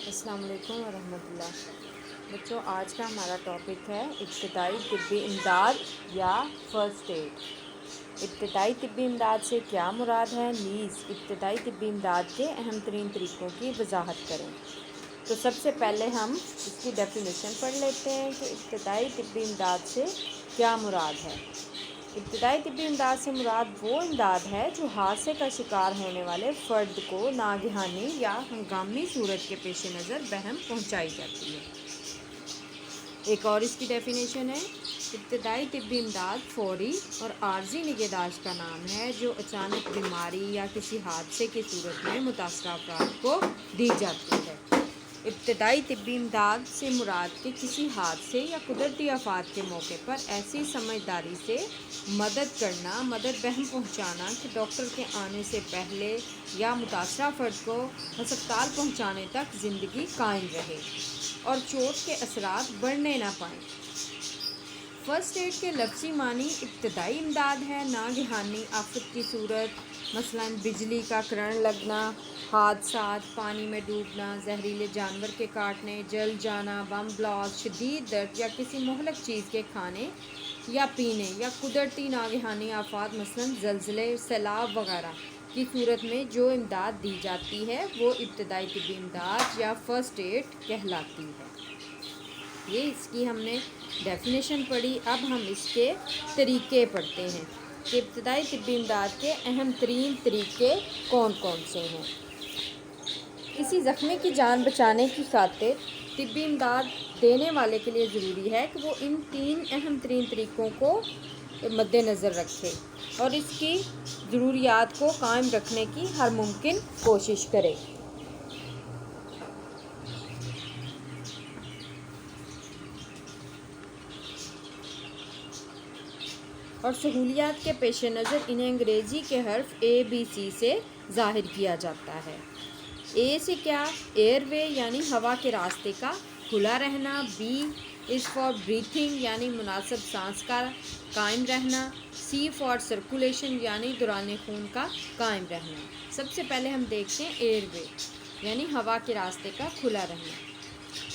السلام علیکم ورحمۃ اللہ۔ بچوں، آج کا ہمارا ٹاپک ہے ابتدائی طبی امداد یا فرسٹ ایڈ۔ ابتدائی طبی امداد سے کیا مراد ہے، نیز ابتدائی طبی امداد کے اہم ترین طریقوں کی وضاحت کریں۔ تو سب سے پہلے ہم اس کی ڈیفینیشن پڑھ لیتے ہیں کہ ابتدائی طبی امداد سے کیا مراد ہے۔ ابتدائی طبی امداد سے مراد وہ امداد ہے جو حادثے کا شکار ہونے والے فرد کو ناگہانی یا ہنگامی صورت کے پیش نظر بہم پہنچائی جاتی ہے۔ ایک اور اس کی ڈیفینیشن ہے، ابتدائی طبی امداد فوری اور عارضی نگہداشت کا نام ہے جو اچانک بیماری یا کسی حادثے کی صورت میں متاثرہ افراد کو دی جاتی ہے۔ ابتدائی طبی امداد سے مراد کہ کسی حادثے یا قدرتی آفات کے موقع پر ایسی سمجھداری سے مدد کرنا، مدد بہم پہنچانا کہ ڈاکٹر کے آنے سے پہلے یا متاثرہ فرد کو ہسپتال پہنچانے تک زندگی قائم رہے اور چوٹ کے اثرات بڑھنے نہ پائیں۔ فرسٹ ایڈ کے لفظی معنی ابتدائی امداد ہے۔ ناگہانی آفت کی صورت، مثلاً بجلی کا کرنٹ لگنا، حادثات، پانی میں ڈوبنا، زہریلے جانور کے کاٹنے، جل جانا، بم بلاسٹ، شدید درد یا کسی مہلک چیز کے کھانے یا پینے، یا قدرتی ناگہانی آفات مثلاً زلزلے، سیلاب وغیرہ کی صورت میں جو امداد دی جاتی ہے وہ ابتدائی طبی امداد یا فرسٹ ایڈ کہلاتی ہے۔ یہ اس کی ہم نے ڈیفینیشن پڑھی۔ اب ہم اس کے طریقے پڑھتے ہیں کہ ابتدائی طبی امداد کے اہم ترین طریقے کون کون سے ہیں۔ کسی زخمی کی جان بچانے کی خاطر طبی امداد دینے والے کے لیے ضروری ہے کہ وہ ان 3 اہم ترین طریقوں کو مد نظر رکھے اور اس کی ضروریات کو قائم رکھنے کی ہر ممکن کوشش کرے۔ اور سہولیات کے پیش نظر انہیں انگریزی کے حرف ABC سے ظاہر کیا جاتا ہے۔ A سے کیا؟ ایئر وے یعنی ہوا کے راستے کا کھلا رہنا۔ B از فار بریتھنگ یعنی مناسب سانس کا قائم رہنا۔ C فار سرکولیشن یعنی دوران خون کا قائم رہنا۔ سب سے پہلے ہم دیکھتے ہیں ایئر وے یعنی ہوا کے راستے کا کھلا رہنا۔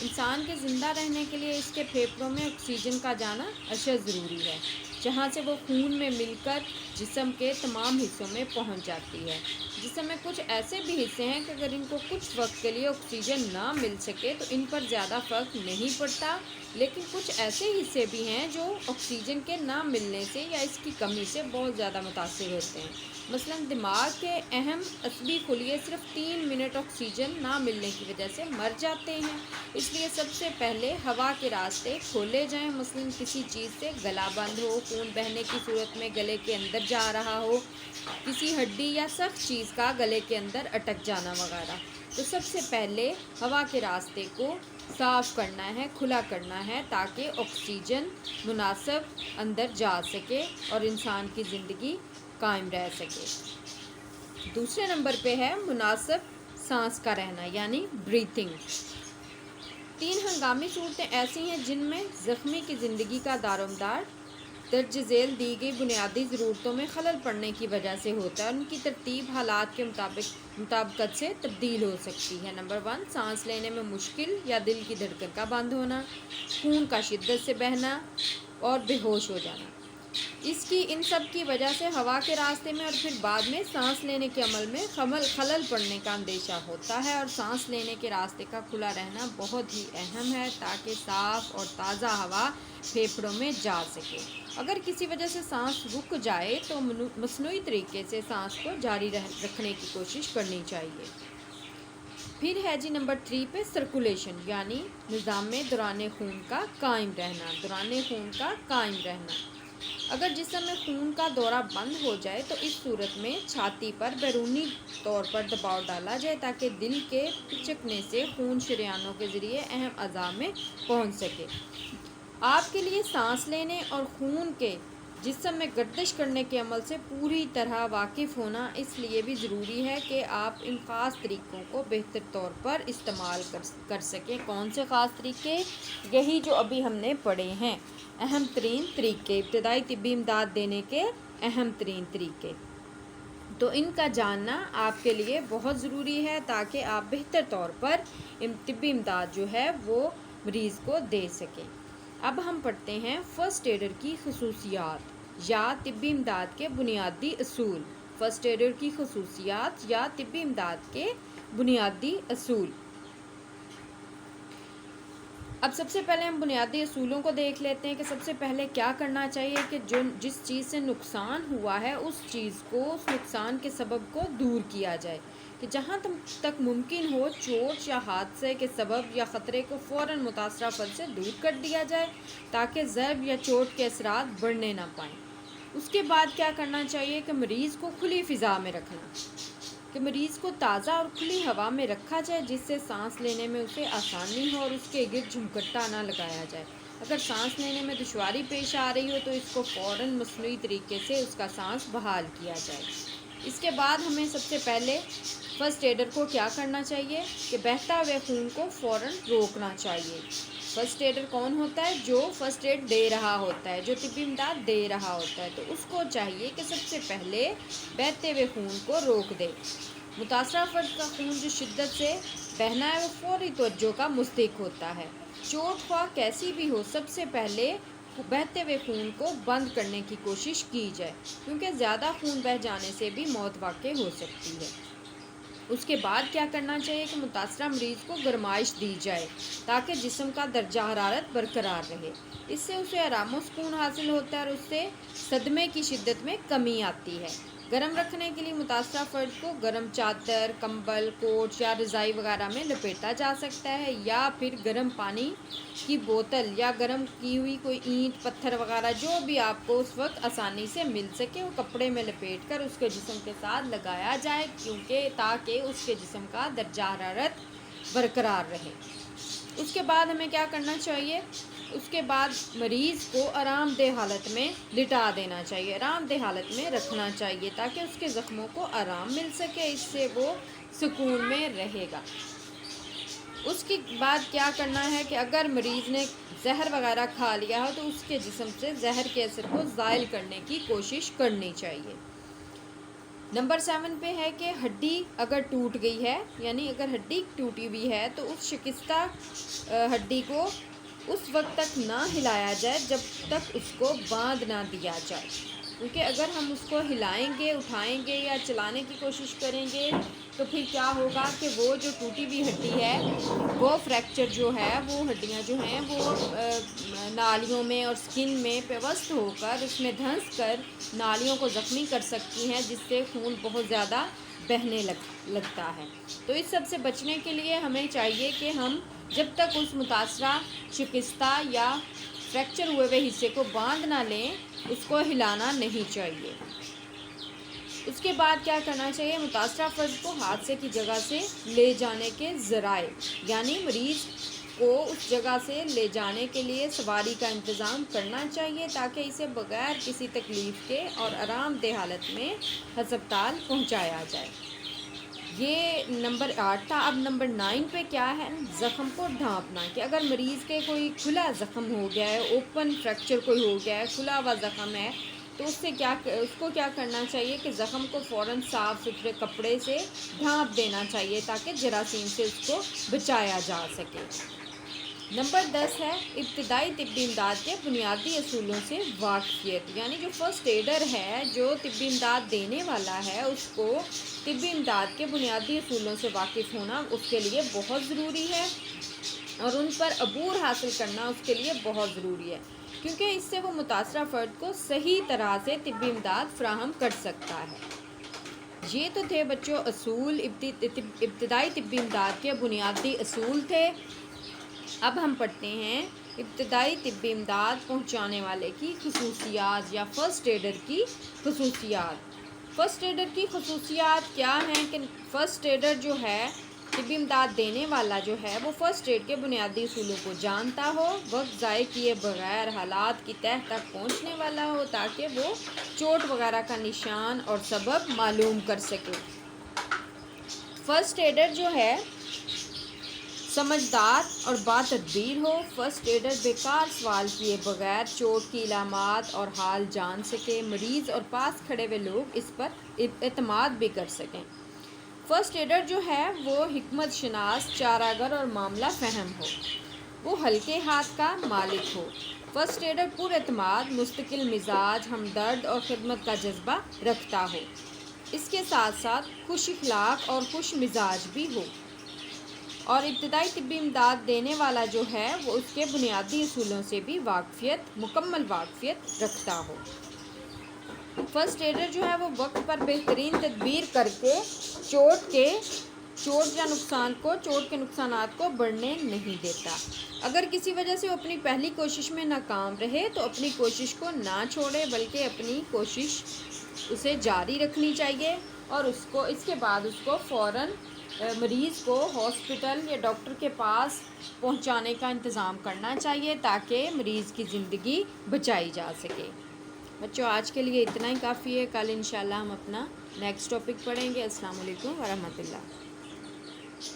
انسان کے زندہ رہنے کے لیے اس کے پھیپھڑوں میں آکسیجن کا جانا اشد ضروری ہے، جہاں سے وہ خون میں مل کر جسم کے تمام حصوں میں پہنچ جاتی ہے۔ جسم میں کچھ ایسے بھی حصے ہیں کہ اگر ان کو کچھ وقت کے لیے آکسیجن نہ مل سکے تو ان پر زیادہ فرق نہیں پڑتا، لیکن کچھ ایسے حصے بھی ہیں جو آکسیجن کے نہ ملنے سے یا اس کی کمی سے بہت زیادہ متاثر ہوتے ہیں۔ مثلاً دماغ کے اہم عصبی خلیے صرف 3 منٹ آکسیجن نہ ملنے کی وجہ سے مر جاتے ہیں۔ اس لیے سب سے پہلے ہوا کے راستے کھولے جائیں، مثلاً کسی چیز سے گلا بند ہو، خون بہنے کی صورت میں گلے کے اندر جا رہا ہو، کسی ہڈی یا سخت چیز کا گلے کے اندر اٹک جانا وغیرہ۔ تو سب سے پہلے ہوا کے راستے کو صاف کرنا ہے، کھلا کرنا ہے تاکہ آکسیجن مناسب اندر جا سکے اور انسان کی زندگی قائم رہ سکے۔ دوسرے نمبر پہ ہے مناسب سانس کا رہنا یعنی بریتھنگ۔ 3 ہنگامی صورتیں ایسی ہیں جن میں زخمی کی زندگی کا دارومدار درج ذیل دی گئی بنیادی ضرورتوں میں خلل پڑنے کی وجہ سے ہوتا ہے، ان کی ترتیب حالات کے مطابقت سے تبدیل ہو سکتی ہے۔ نمبر 1، سانس لینے میں مشکل یا دل کی دھڑکن کا بند ہونا، خون کا شدت سے بہنا اور بے ہوش ہو جانا۔ ان سب کی وجہ سے ہوا کے راستے میں اور پھر بعد میں سانس لینے کے عمل میں خلل پڑنے کا اندیشہ ہوتا ہے، اور سانس لینے کے راستے کا کھلا رہنا بہت ہی اہم ہے تاکہ صاف اور تازہ ہوا پھیپھڑوں میں جا سکے۔ اگر کسی وجہ سے سانس رک جائے تو مصنوعی طریقے سے سانس کو جاری رکھنے کی کوشش کرنی چاہیے۔ پھر ہے نمبر 3 پہ سرکولیشن یعنی نظام دوران خون کا قائم رہنا۔ دوران خون کا قائم رہنا، اگر جسم میں خون کا دورہ بند ہو جائے تو اس صورت میں چھاتی پر بیرونی طور پر دباؤ ڈالا جائے تاکہ دل کے پھچکنے سے خون شریانوں کے ذریعے اہم اعضاء میں پہنچ سکے۔ آپ کے لیے سانس لینے اور خون کے جسم میں گردش کرنے کے عمل سے پوری طرح واقف ہونا اس لیے بھی ضروری ہے کہ آپ ان خاص طریقوں کو بہتر طور پر استعمال کر سکیں۔ کون سے خاص طریقے؟ یہی جو ابھی ہم نے پڑھے ہیں، اہم ترین طریقے، ابتدائی طبی امداد دینے کے اہم ترین طریقے۔ تو ان کا جاننا آپ کے لیے بہت ضروری ہے تاکہ آپ بہتر طور پر طبی امداد جو ہے وہ مریض کو دے سکیں۔ اب ہم پڑھتے ہیں فرسٹ ایڈر کی خصوصیات یا طبی امداد کے بنیادی اصول۔ فرسٹ ایڈر کی خصوصیات یا طبی امداد کے بنیادی اصول۔ اب سب سے پہلے ہم بنیادی اصولوں کو دیکھ لیتے ہیں کہ سب سے پہلے کیا کرنا چاہیے کہ جس چیز سے نقصان ہوا ہے اس چیز کو، اس نقصان کے سبب کو دور کیا جائے، کہ جہاں تک ممکن ہو چوٹ یا حادثے کے سبب یا خطرے کو فوراً متاثرہ فرد سے دور کر دیا جائے تاکہ ضرب یا چوٹ کے اثرات بڑھنے نہ پائیں۔ اس کے بعد کیا کرنا چاہیے کہ مریض کو کھلی فضا میں رکھنا، کہ مریض کو تازہ اور کھلی ہوا میں رکھا جائے جس سے سانس لینے میں اسے آسانی ہو اور اس کے گرد جھمکٹا نہ لگایا جائے۔ اگر سانس لینے میں دشواری پیش آ رہی ہو تو اس کو فوراً مصنوعی طریقے سے اس کا سانس بحال کیا جائے۔ اس کے بعد ہمیں سب سے پہلے فرسٹ ایڈر کو کیا کرنا چاہیے کہ بہتا ہوئے خون کو فوراً روکنا چاہیے۔ فرسٹ ایڈر کون ہوتا ہے؟ جو فرسٹ ایڈ دے رہا ہوتا ہے، جو طبی امداد دے رہا ہوتا ہے، تو اس کو چاہیے کہ سب سے پہلے بہتے ہوئے خون کو روک دے۔ متاثرہ فرد کا خون جو شدت سے بہنا ہے وہ فوری توجہ کا مستحق ہوتا ہے۔ چوٹ خواہ کیسی بھی ہو، سب سے پہلے بہتے ہوئے خون کو بند کرنے کی کوشش کی جائے، کیونکہ زیادہ خون بہہ جانے سے بھی موت واقع ہو سکتی ہے۔ اس کے بعد کیا کرنا چاہیے کہ متاثرہ مریض کو گرمائش دی جائے تاکہ جسم کا درجہ حرارت برقرار رہے۔ اس سے اسے آرام و سکون حاصل ہوتا ہے اور اس سے صدمے کی شدت میں کمی آتی ہے۔ گرم رکھنے کے لیے متاثرہ فرد کو گرم چادر، کمبل، کوٹ یا رضائی وغیرہ میں لپیٹا جا سکتا ہے، یا پھر گرم پانی کی بوتل یا گرم کی ہوئی کوئی اینٹ، پتھر وغیرہ جو بھی آپ کو اس وقت آسانی سے مل سکے وہ کپڑے میں لپیٹ کر اس کے جسم کے ساتھ لگایا جائے، کیونکہ تاکہ اس کے جسم کا درجہ حرارت برقرار رہے۔ اس کے بعد ہمیں کیا کرنا چاہیے؟ اس کے بعد مریض کو آرام دہ حالت میں لٹا دینا چاہیے، آرام دہ حالت میں رکھنا چاہیے تاکہ اس کے زخموں کو آرام مل سکے، اس سے وہ سکون میں رہے گا۔ اس کے بعد کیا کرنا ہے کہ اگر مریض نے زہر وغیرہ کھا لیا ہو تو اس کے جسم سے زہر کے اثر کو زائل کرنے کی کوشش کرنی چاہیے۔ نمبر 7 پہ ہے کہ ہڈی اگر ٹوٹ گئی ہے، یعنی اگر ہڈی ٹوٹی ہوئی ہے تو اس شکستہ ہڈی کو اس وقت تک نہ ہلایا جائے جب تک اس کو باندھ نہ دیا جائے، کیونکہ اگر ہم اس کو ہلائیں گے، اٹھائیں گے یا چلانے کی کوشش کریں گے تو پھر کیا ہوگا کہ وہ جو ٹوٹی ہوئی ہڈی ہے وہ فریکچر جو ہے، وہ ہڈیاں جو ہیں وہ نالیوں میں اور سکن میں پیوست ہو کر اس میں دھنس کر نالیوں کو زخمی کر سکتی ہیں، جس سے خون بہت زیادہ بہنے لگتا ہے۔ تو اس سب سے بچنے کے لیے ہمیں چاہیے کہ ہم جب تک اس متاثرہ شکستہ یا فریکچر ہوئے ہوئے حصے کو باندھ نہ لیں اس کو ہلانا نہیں چاہیے۔ اس کے بعد کیا کرنا چاہیے؟ متاثرہ فرد کو حادثے کی جگہ سے لے جانے کے ذرائع، یعنی مریض کو اس جگہ سے لے جانے کے لیے سواری کا انتظام کرنا چاہیے تاکہ اسے بغیر کسی تکلیف کے اور آرام دہ حالت میں ہسپتال پہنچایا جائے۔ یہ نمبر 8 تھا۔ اب نمبر 9 پہ کیا ہے؟ زخم کو ڈھانپنا، کہ اگر مریض کے کوئی کھلا زخم ہو گیا ہے، اوپن فریکچر کوئی ہو گیا ہے، کھلا ہوا زخم ہے، تو اس کو کیا کرنا چاہیے کہ زخم کو فوراً صاف ستھرے کپڑے سے ڈھانپ دینا چاہیے تاکہ جراثیم سے اس کو بچایا جا سکے۔ نمبر 10 ہے ابتدائی طبی امداد کے بنیادی اصولوں سے واقفیت، یعنی جو فرسٹ ایڈر ہے، جو طبی امداد دینے والا ہے، اس کو طبی امداد کے بنیادی اصولوں سے واقف ہونا اس کے لیے بہت ضروری ہے اور ان پر عبور حاصل کرنا اس کے لیے بہت ضروری ہے، کیونکہ اس سے وہ متاثرہ فرد کو صحیح طرح سے طبی امداد فراہم کر سکتا ہے۔ یہ تو تھے بچوں اصول، ابتدائی طبی امداد کے بنیادی اصول تھے۔ اب ہم پڑھتے ہیں ابتدائی طبی امداد پہنچانے والے کی خصوصیات یا فرسٹ ایڈر کی خصوصیات۔ فرسٹ ایڈر کی خصوصیات کیا ہیں کہ فرسٹ ایڈر جو ہے، طبی امداد دینے والا جو ہے، وہ فرسٹ ایڈ کے بنیادی اصولوں کو جانتا ہو، وقت ضائع کیے بغیر حالات کی تہ تک پہنچنے والا ہو تاکہ وہ چوٹ وغیرہ کا نشان اور سبب معلوم کر سکے۔ فرسٹ ایڈر جو ہے سمجھدار اور با تدبیر ہو۔ فرسٹ ایڈر بیکار سوال کیے بغیر چوٹ کی علامات اور حال جان سکے، مریض اور پاس کھڑے ہوئے لوگ اس پر اعتماد بھی کر سکیں۔ فرسٹ ایڈر جو ہے وہ حکمت شناس، چارہ گر اور معاملہ فہم ہو، وہ ہلکے ہاتھ کا مالک ہو۔ فرسٹ ایڈر پر اعتماد، مستقل مزاج، ہمدرد اور خدمت کا جذبہ رکھتا ہو، اس کے ساتھ ساتھ خوش اخلاق اور خوش مزاج بھی ہو، اور ابتدائی طبی امداد دینے والا جو ہے وہ اس کے بنیادی اصولوں سے بھی مکمل واقفیت رکھتا ہو۔ فرسٹ ایڈر جو ہے وہ وقت پر بہترین تدبیر کر کے چوٹ کے نقصانات کو بڑھنے نہیں دیتا۔ اگر کسی وجہ سے وہ اپنی پہلی کوشش میں ناکام رہے تو اپنی کوشش کو نہ چھوڑے، بلکہ اپنی کوشش اسے جاری رکھنی چاہیے، اور اس کے بعد اس کو فوراً مریض کو ہاسپٹل یا ڈاکٹر کے پاس پہنچانے کا انتظام کرنا چاہیے تاکہ مریض کی زندگی بچائی جا سکے۔ بچوں آج کے لیے اتنا ہی کافی ہے، کل انشاءاللہ ہم اپنا نیکسٹ ٹاپک پڑھیں گے۔ السلام علیکم ورحمۃ اللہ۔